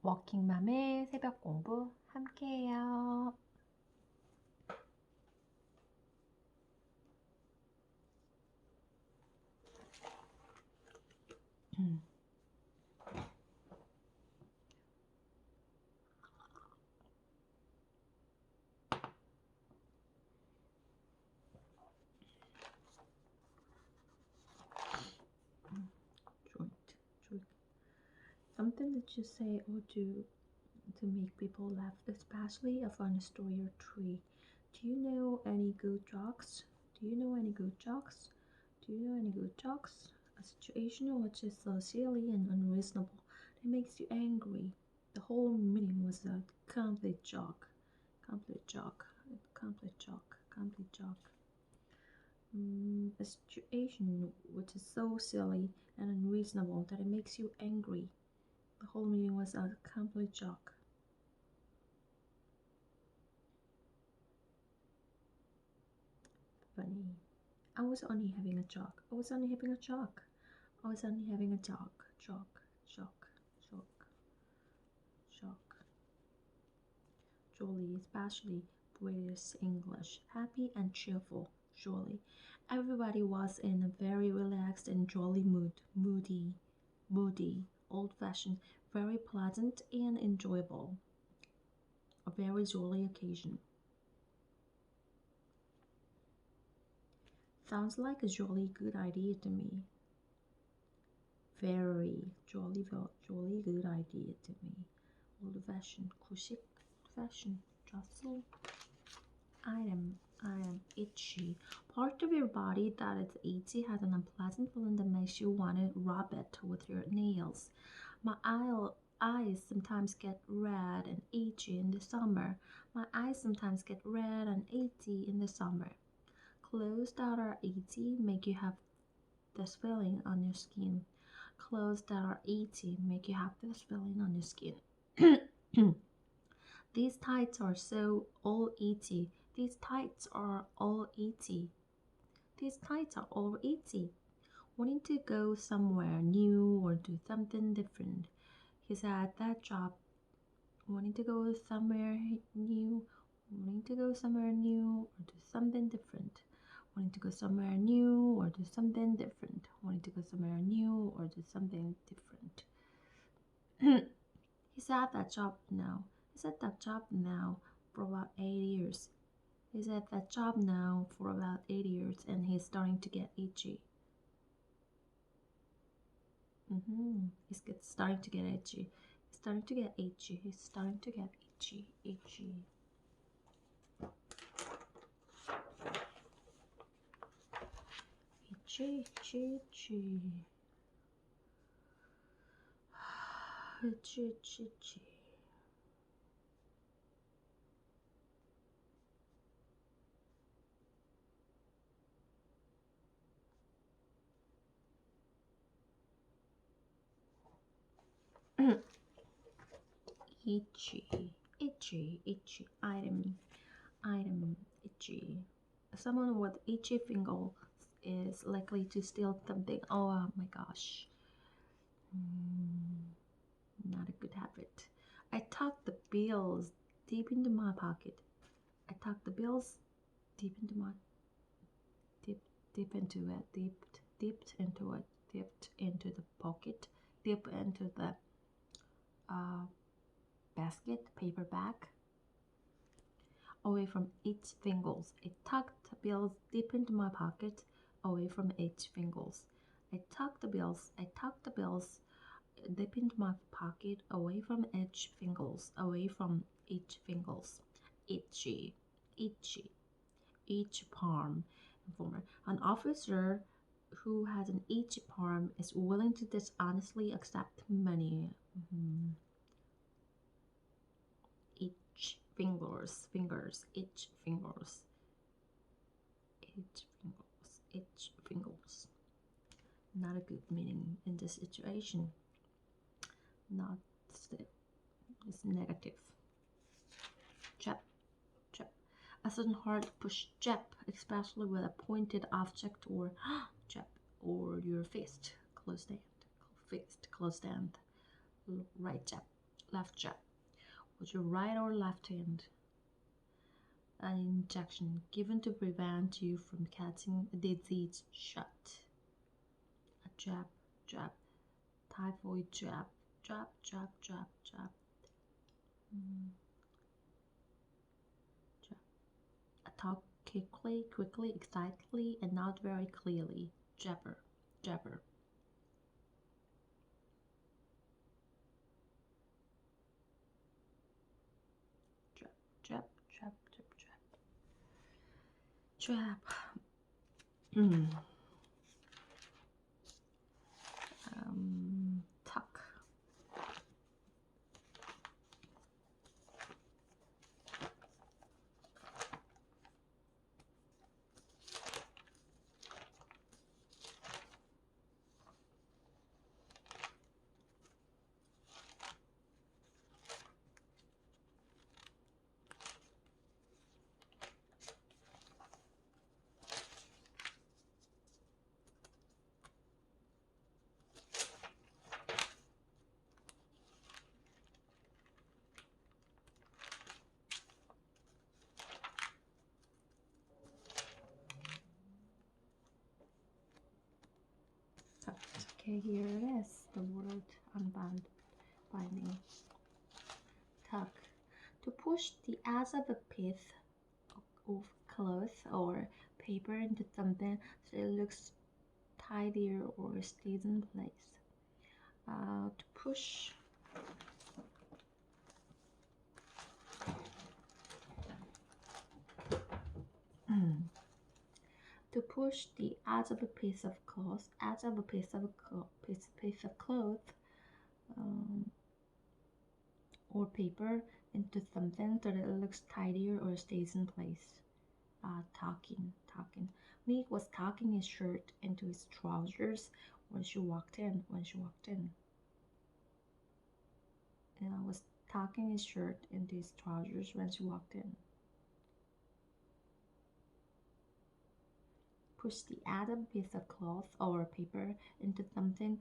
워킹맘의 새벽공부 함께해요. Something that you say or do to make people laugh, especially a funny story or three. Do you know any good jokes? Do you know any good jokes? Do you know any good jokes? A situation which is so silly and unreasonable that makes you angry. The whole meeting was a complete joke. Complete joke. Complete joke. Complete joke. A situation which is so silly and unreasonable that it makes you angry. The whole meeting was a complete joke. Funny. I was only having a joke. I was only having a joke. I was only having a joke. Joke. Joke. Joke. Joke. Jolly, especially British English. Happy and cheerful. Jolly. Everybody was in a very relaxed and jolly mood. Moody, old-fashioned, very pleasant and enjoyable. A very jolly occasion. Sounds like a jolly good idea to me. Very jolly good idea to me. Old-fashioned, 구식, old-fashioned, jostle. Item, itchy. Part of your body that is itchy has an unpleasant feeling that makes you want to rub it with your nails. My eyes sometimes get red and itchy in the summer. My eyes sometimes get red and itchy in the summer. Clothes that are itchy make you have this feeling on your skin. Clothes that are itchy make you have this feeling on your skin. These tights are so all itchy. These tights are all itchy. These tights are all itchy. Wanting to go somewhere new or do something different. He's at that job. Wanting to go somewhere new. Wanting to go somewhere new or do something different. Wanting to go somewhere new or do something different. Wanting to go somewhere new or do something different. He's at that job now. He's at that job now for about 8 years. He's at that job now for about 8 years and he's starting to get itchy. He's starting to get itchy. He's starting to get itchy. He's starting to get itchy. Itchy. Itchy, itchy, itchy. Itchy, itchy, itchy. Itchy, itchy, itchy. Item, itchy. Someone with itchy fingers is likely to steal something. Oh my gosh. Not a good habit. I tucked the bills deep into my pocket. I tucked the bills deep into my dipped into the pocket, dip into the basket, paper bag, away from each fingers. I tucked the bills deep into my pocket, away from each fingers. I tucked the bills deep into my pocket, away from each fingers, away from each fingers. Itchy, itchy, itchy palm. An officer who has an itchy palm is willing to dishonestly accept money. Itch fingers, itch fingers, itch fingers, itch fingers. Not a good meaning in this situation. Not still. It's negative. Jab. A sudden hard push jab, especially with a pointed object or jab, or your fist. Closed hand. Fist. Closed hand. Right jab. left jab. With your right or left hand. An injection given to prevent you from catching a disease shot. A jab, jab. Typhoid jab, jab, jab, jab, jab. Jab. Talk quickly, excitedly, and not very clearly. Jabber, jabber. Jab, jab, jab, jab, jab. Jab. Tuck. Okay, here it is, the word unbinding. Tuck. To push the edge of a piece of cloth or paper into something so it looks tidier or stays in place. To push. To push the edge of a piece of cloth, or paper into something so that it looks tidier or stays in place. Tucking. Nick was tucking his shirt into his trousers when she walked in. Was tucking his shirt into his trousers when she walked in. Push the edge of a piece of cloth or paper into something.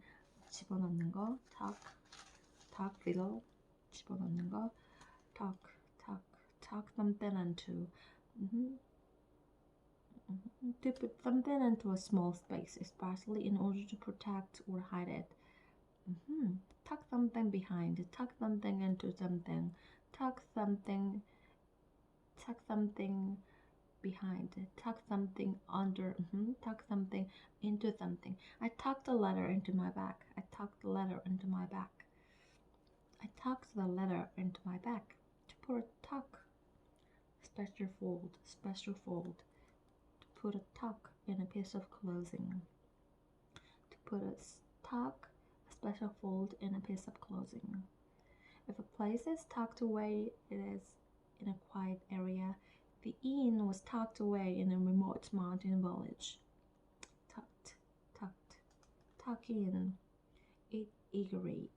집어넣는 거. Tuck below. 집어넣는 거. Tuck something into. To put something into a small space, especially in order to protect or hide it. Tuck something behind. Tuck something into something. Tuck something behind. Tuck something under. Tuck something into something. I tucked the letter into my back. I tucked the letter into my back. To put a tuck. Special fold. To put a tuck in a piece of clothing. To put a tuck, a special fold in a piece of clothing. If a place is tucked away, it is in a quiet area. The inn was tucked away in a remote mountain village. Tuck in. Eagerly.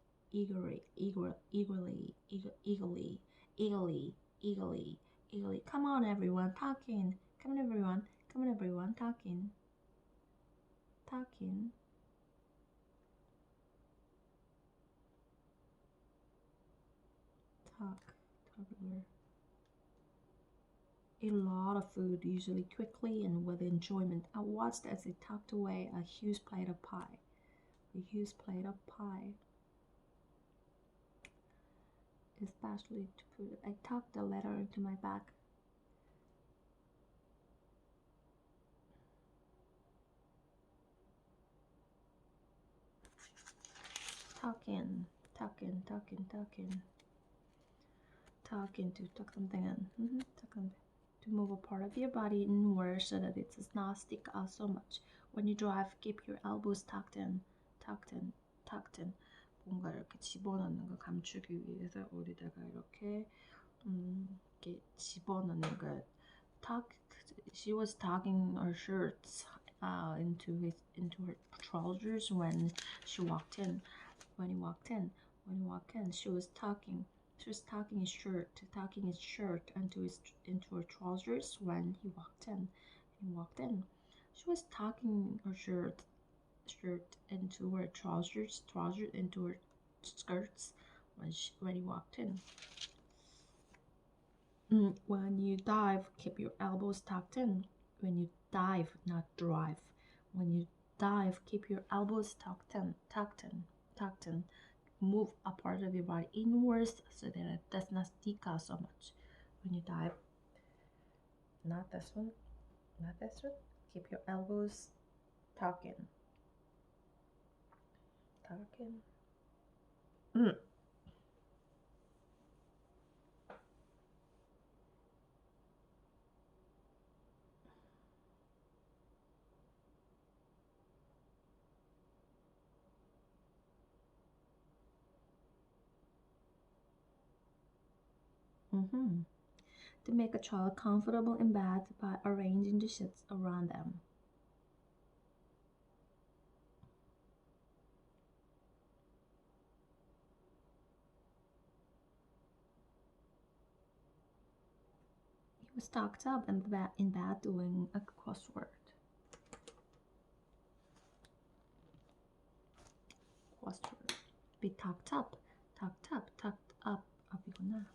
Come on, everyone, tuck in. Come on, everyone, tuck in. Tuck. A lot of food, usually quickly and with enjoyment. I watched as he tucked away a huge plate of pie. Especially to put it. I tucked the letter into my bag. Tuck in. Tuck something in. To move a part of your body inward so that it does not stick out so much. When you drive, keep your elbows tucked in. 뭔가 이렇게 집어넣는 거 감추기 위해서 어디다가 이렇게 집어넣는 거. She was tucking her shirts into her trousers when he walked in. She was tucking his shirt into her trousers when he walked in. She was tucking her shirt into her trousers into her skirts when he walked in. When you dive, keep your elbows tucked in. When you dive, not drive. When you dive, keep your elbows tucked in. Move a part of your body inwards so that it does not stick out so much. When you dive, not this one. Keep your elbows tucked in. To make a child comfortable in bed by arranging the sheets around them. He was tucked up in bed doing a crossword. Be tucked up. Up이구나.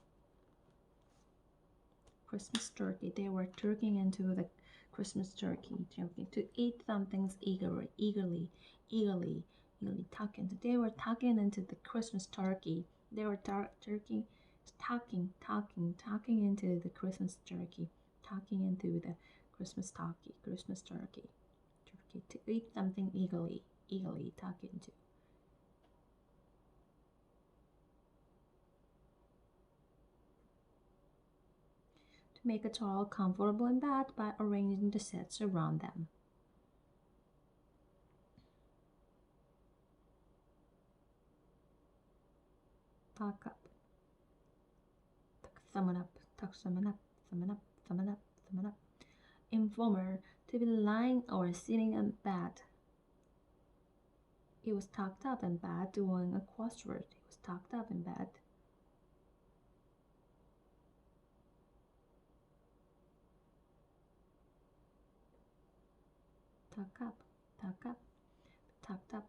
Christmas turkey. They were turking into the Christmas turkey, to eat some things eagerly, tuck into. They were tucking into the Christmas turkey. They were tucking into the Christmas turkey, tucking into the Christmas turkey, to eat something eagerly, tuck into. Make a child comfortable in bed by arranging the sets around them. Tuck up. Tuck someone up. Tuck someone up. Someone up. Informer. To be lying or sitting in bed. He was tucked up in bed doing a crossword. He was tucked up in bed. Tucked up.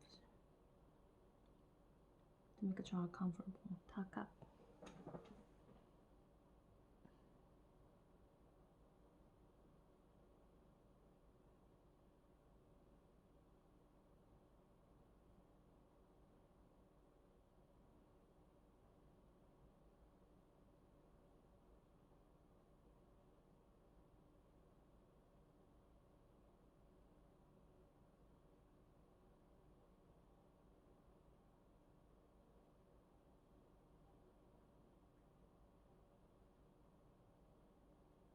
To make a child comfortable. Tuck up.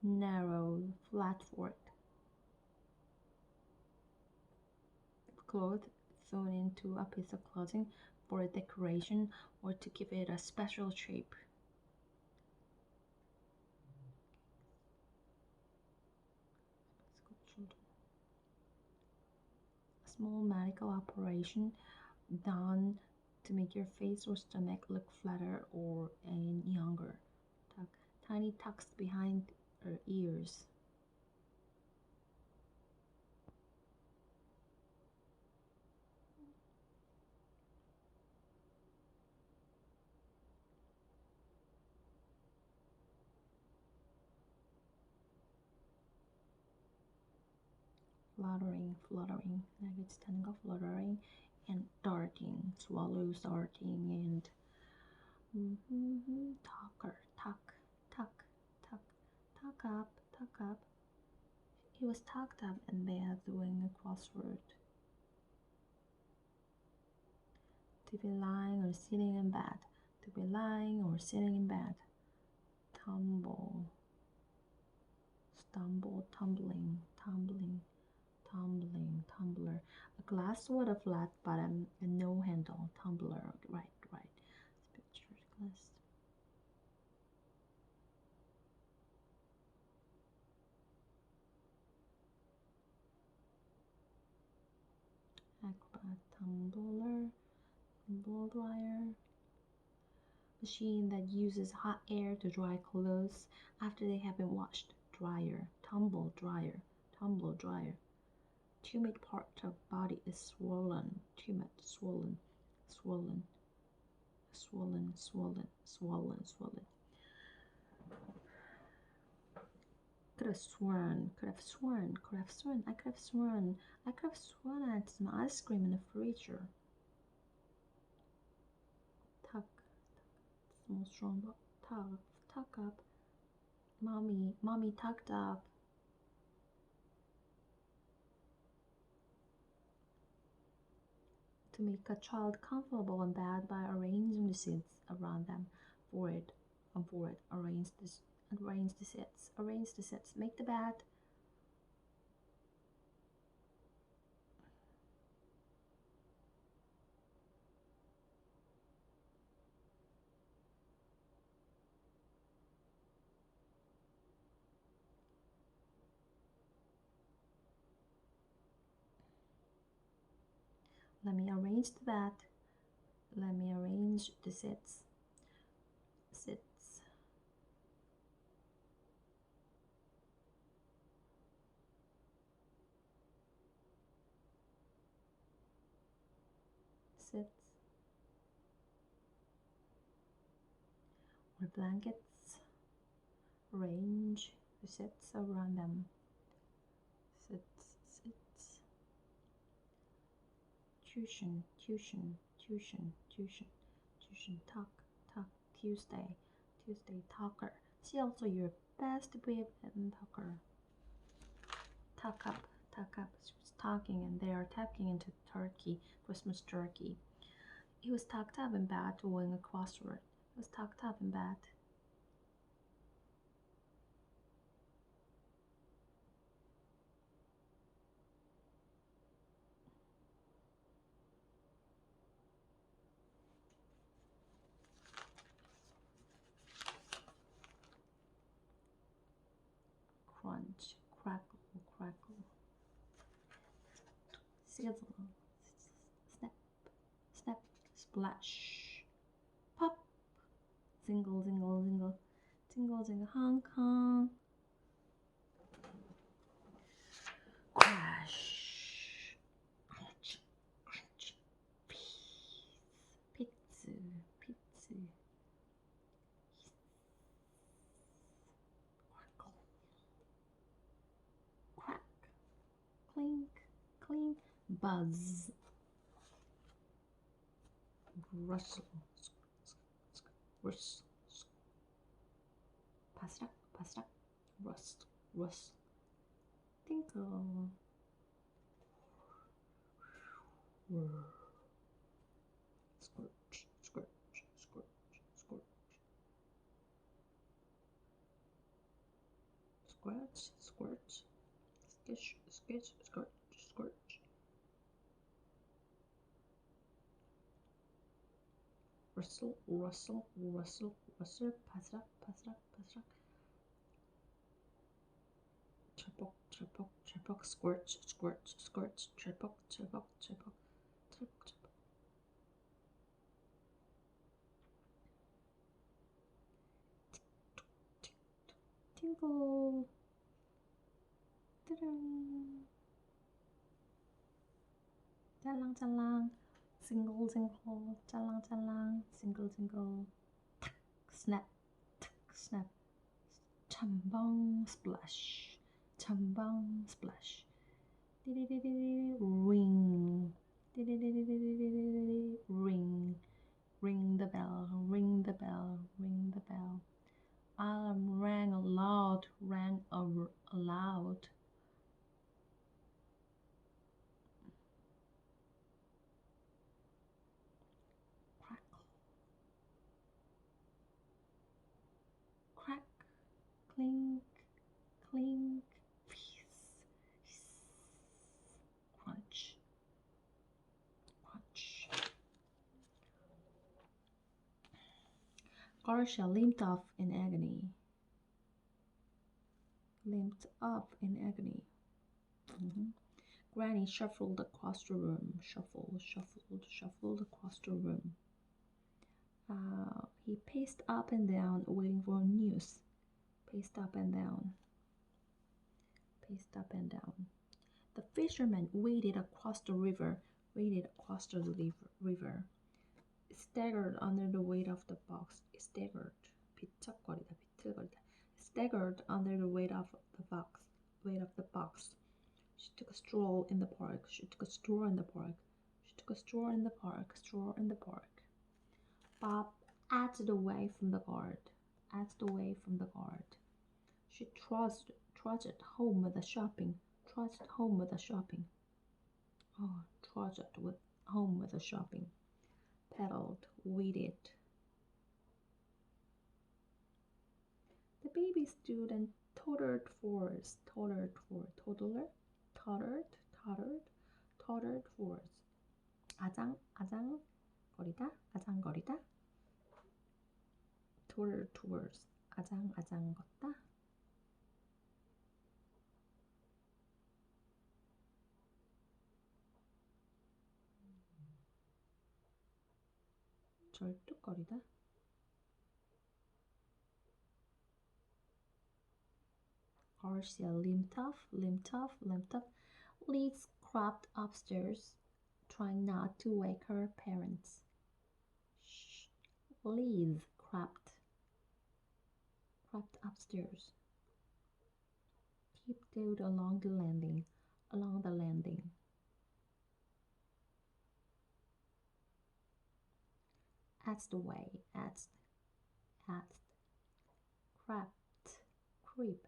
Narrow, flat-forward. Cloth sewn into a piece of clothing for decoration or to give it a special shape. A small medical operation done to make your face or stomach look flatter or younger. Tiny tucks behind her ears. Fluttering. It's standing up, fluttering, and darting. Swallows darting, and tuck up. He was tucked up in bed doing a crossword. To be lying or sitting in bed. Tumble. Stumble, tumbling. Tumbler. A glass with a flat bottom and no handle. Tumbler. Right. Picture glass. Acrobat. Tumbler. Blow dryer. Machine that uses hot air to dry clothes after they have been washed. Dryer. Tumble dryer. Tumid part of body is swollen. Swollen. swollen, swollen, swollen, swollen. Could have sworn, I could have sworn I had some ice cream in the freezer. Tuck, it's more strong, but tuck up. Mommy tucked up. To make a child comfortable in bed by arranging the seats around them, forward and forward. Arrange the seats. Make the bed. Let me arrange the bed. Let me arrange the seats. Sits. Or blankets. Arrange the sets around them. Sits. Tuition. Talk. Tuesday. Talker. See also your best babe and talker. Tuck up. She was talking and they are tapping into Christmas turkey. He was tucked up in bed doing a crossword. He was tucked up in bed. Crunch, crackle. Sizzle, snap, splash, pop, zingle, honk, crash, crunch, pizza, crack, clink, buzz, rustle, pass it up, rust, tinkle, squirt, squirt, rustle, pass it up, chirpok, squirt, chirpok, tinkle, 짤랑, zingle, 짤랑, zingle, 탁, snap, 첨벙, splash, ring, ring the bell. Alarm rang aloud. Crack, clink, crunch. Garcia limped off in agony. Granny shuffled across the room. Shuffled across the room. He paced up and down, waiting for news. Paced up and down. The fisherman waded across the river. staggered under the weight of the box. Staggered. 비척거리다, 비틀거리다. Staggered under the weight of the box. Weight of the box. She took a stroll in the park. She took a stroll in the park. She took a stroll in the park. Stroll in the park. Bob edged away from the guard. Edged away from the guard. She trudged home with the shopping. Trudged home with the shopping. Oh, trudged home with the shopping. Pedaled, waited. The baby stood and tottered forwards. Tottered forward. Tottered forwards. 아장거리다. Tottered towards. 아장 걷다. 절뚝거리다. Arcia limped off. Liz crept upstairs, trying not to wake her parents. Shh. Liz crept upstairs, tiptoed along the landing. Edged away, crept, creep,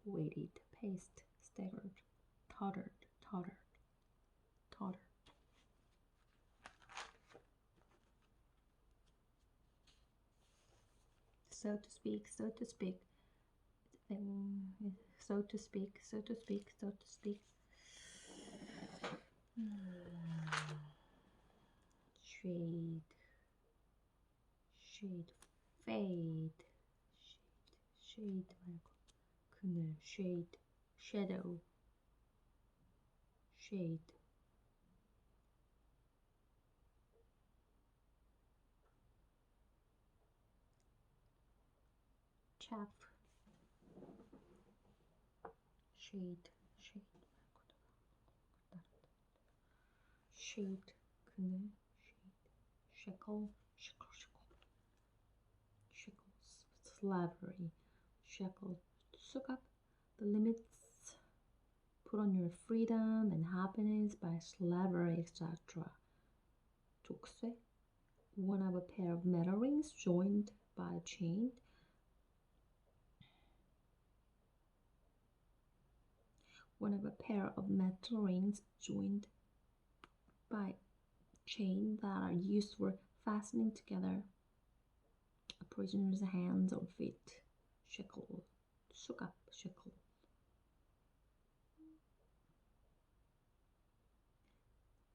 waited, paced, staggered, tottered. So to speak. Shade 말고 그늘, shade, shadow, shade. Chaff, shade, shade, 그늘, shade, shackles, slavery, shackle, 수갑, the limits put on your freedom and happiness by slavery, etc. 족쇄, one of a pair of metal rings joined by a chain. One of a pair of metal rings joined by chain that are used for fastening together a prisoner's hands or feet. Shackle, 수갑, shackle.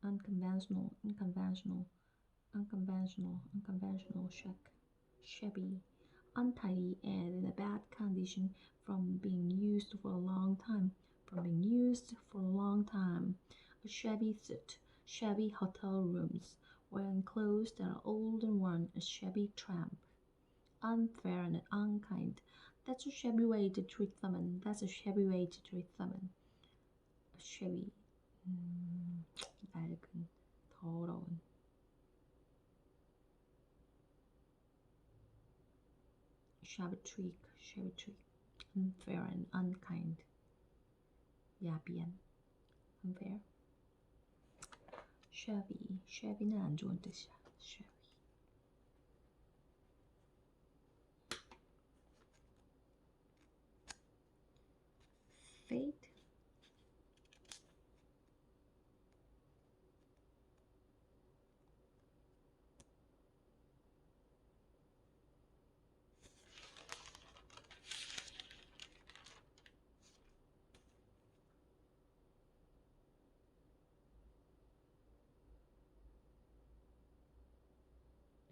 Unconventional, shabby, untidy, and in a bad condition from being used for a long time. A shabby suit, shabby hotel rooms, were enclosed an old and worn, a shabby tramp. Unfair and unkind. That's a shabby way to treat someone. A shabby, 낡은, 더러운. Shabby trick. Unfair and unkind. 야비한, unfair. shabby는 안 좋은 뜻이야. shabby. Fate.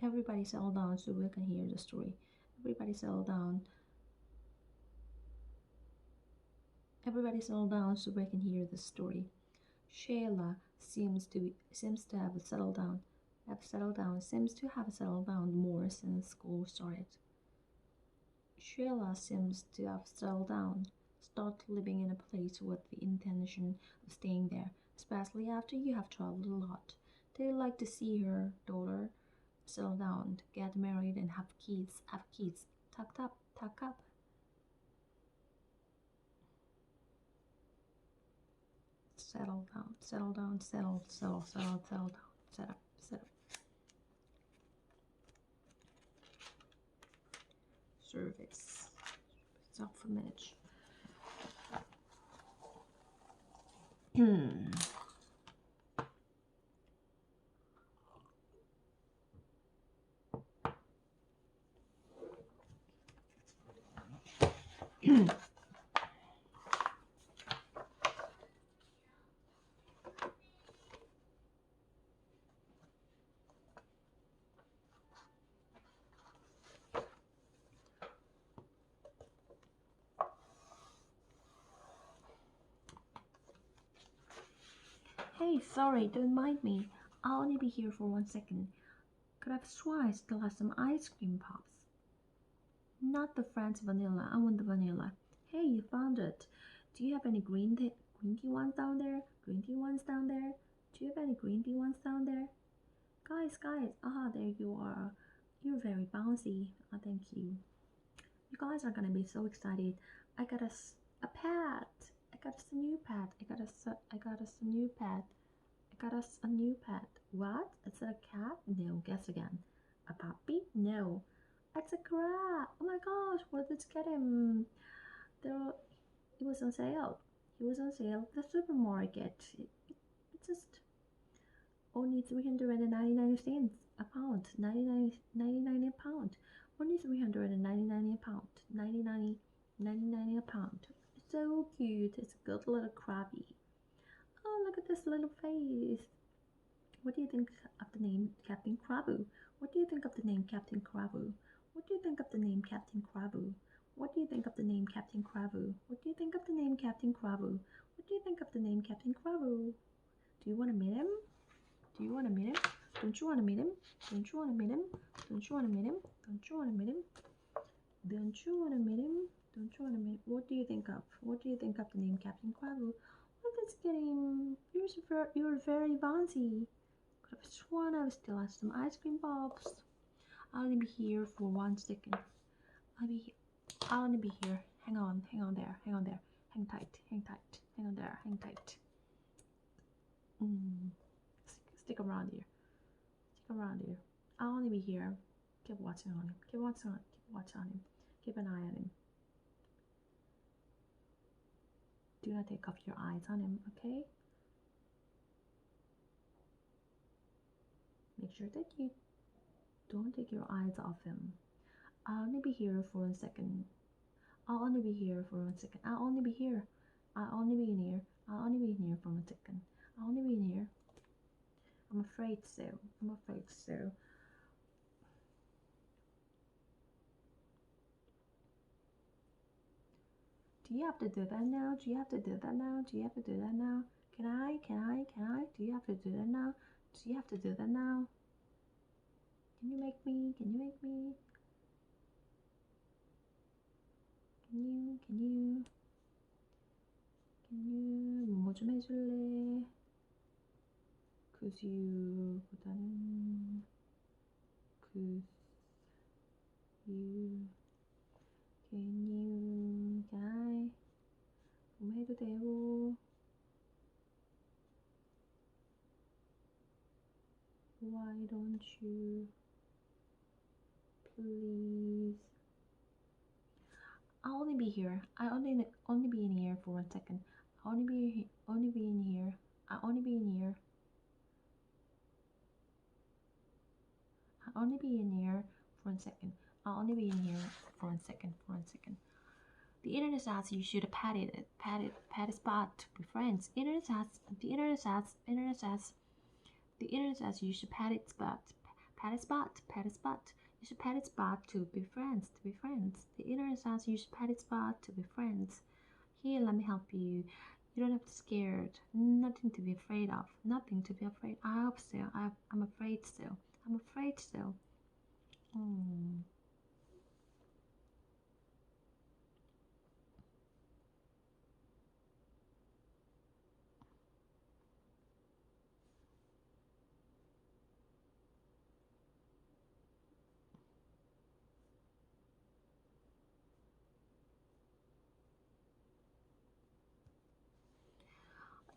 Everybody settle down so we can hear the story. Everybody settle down so we can hear the story. Shayla seems to have settled down more since school started. Shayla seems to have settled down, started living in a place with the intention of staying there. especially after you have traveled a lot. They like to see her daughter settle down, get married, and have kids. Have kids. Tuck up, tuck up. Settle down, settle down, settle down, set up, set up. Service. Self-image. Hey, sorry, don't mind me. I'll only be here for 1 second. Could I have sworn I still have some ice cream pops? Not the French vanilla, I want the vanilla. Hey, you found it. Do you have any green tea ones down there? Green tea ones down there? Do you have any green tea ones down there? Guys, there you are. You're very bouncy. Oh, thank you. You guys are gonna be so excited. I got us a pet. I got us a new pet. I got us a new pet. I got us a new pet. What? Is it a cat? No, guess again. A puppy? No. It's a crab. Oh my gosh, where did you get him? It was on sale. He was on sale at the supermarket. It's just only 399 cents a pound. 99 a pound. Only 399 a pound. 99 a pound. So cute. It's a good little crabby. Oh, look at this little face. What do you think of the name Captain Krabu? What do you think of the name Captain Krabu? What do you think of the name Captain Krabu? What do you think of the name Captain Krabu? What do you think of the name Captain Krabu? What do you think of the name Captain Krabu? Do you want to meet him? Do you want to meet him? Don't you want to meet him? Don't you want to meet him? Don't you want to meet him? Don't you want to meet him? Don't you want to meet him? Don't you want to meet him? What do you think of? What do you think of the name Captain Krabu? Look, it's getting... You're very bouncy. Could have sworn I still have some ice cream pops. I'll only be here for 1 second. I'll only be here. Hang on there. Hang tight. Hang on there. Hang tight. Stick around here. I'll only be here. Keep watching on him. Keep watching on him. Keep an eye on him. Do not take off your eyes on him, okay? Make sure that you don't take your eyes off him. I'll only be here for 1 second. I'll only be here for 1 second. I'll only be here. I'll only be in here. I'll only be in here for 1 second. I'll only be in here. I'm afraid so. I'm afraid so. Do you have to do that now? Do you have to do that now? Do you have to do that now? Can I? Do you have to do that now? Do you have to do that now? Can you make me? Can you make me? Can you? 뭐 좀 해줄래? Could you 보다는 could you can I 뭐 해도 되고 why don't you please? I'll only be here. I only be in here for 1 second. I'll only be in here. I'll only be in here. I'll only be in here for 1 second. I'll only be in here for 1 second. The internet says you should pat his spot to be friends. The internet says you should pat its spot. You should pat its spot to be friends. The internet says you should pat its spot to be friends. Here, let me help you. You don't have to be scared. Nothing to be afraid of. Nothing to be afraid. I hope so. I'm afraid so. I'm afraid so.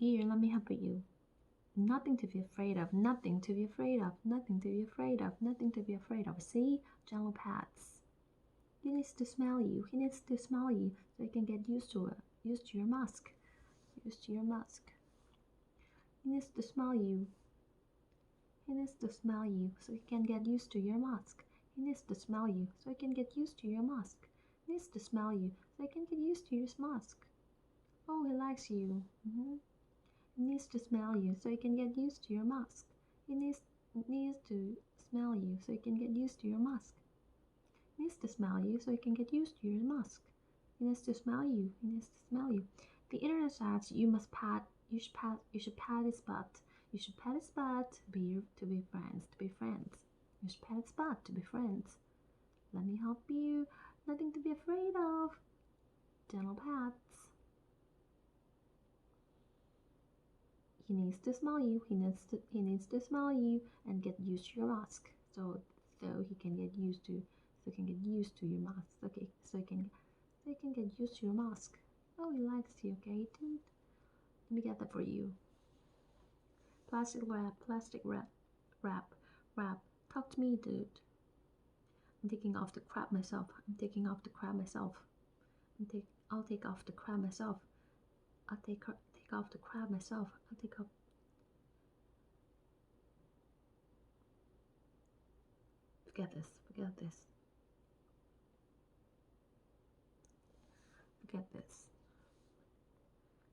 Here, let me help you. Nothing to be afraid of, nothing to be afraid of, nothing to be afraid of, nothing to be afraid of. See? Gentle pats. He needs to smell you. He needs to smell you so he can get used to it. Used to your mask. Used to your mask. He needs to smell you. He needs to smell you so he can get used to your mask. He needs to smell you so he can get used to your mask. He needs to smell you so he can get used to your mask. Oh, he likes you. He needs to smell you so he can get used to your mask. He needs to smell you so he can get used to your mask. He needs to smell you so he can get used to your mask. He needs to smell you. He needs to smell you. The internet says you must pat. You should pat his butt. You should pat his butt to be friends. To be friends. You should pat his butt to be friends. Let me help you. Nothing to be afraid of. Gentle pats. He needs to smell you. He needs to smell you and get used to your mask. So he can get used to your mask. Okay, so he can get used to your mask. Oh, he likes you. Okay, dude. Let me get that for you. Plastic wrap. Talk to me, dude. I'm taking off the crap myself. I'll take off the crap myself. I'll take off the crap myself. Forget this.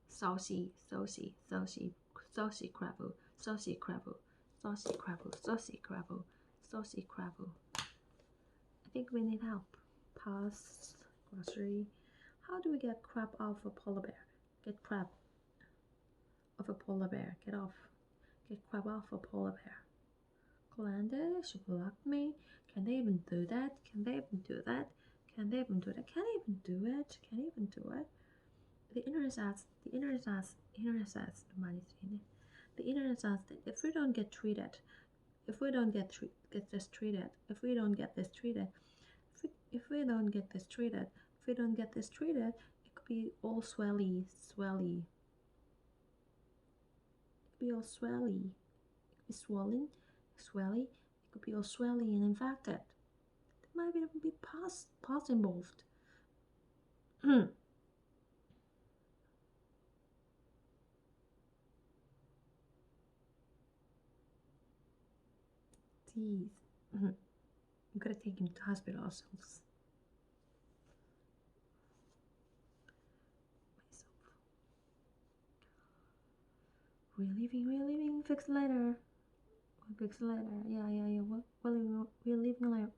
Saucy crabble. I think we need help. Pause. Glossary. How do we get crab off a polar bear? Get crab off a polar bear. Get crab off a polar bear. Colanda, she blocked me. Can they even do that? The internet says that if we don't get this treated, it could be all swelly. It could be all swelly. It could be swelly. It could be all swelly and infected. There might even be pus involved. Jeez. We gotta take him to the hospital ourselves. We're leaving. Fix later. Yeah. We're leaving later.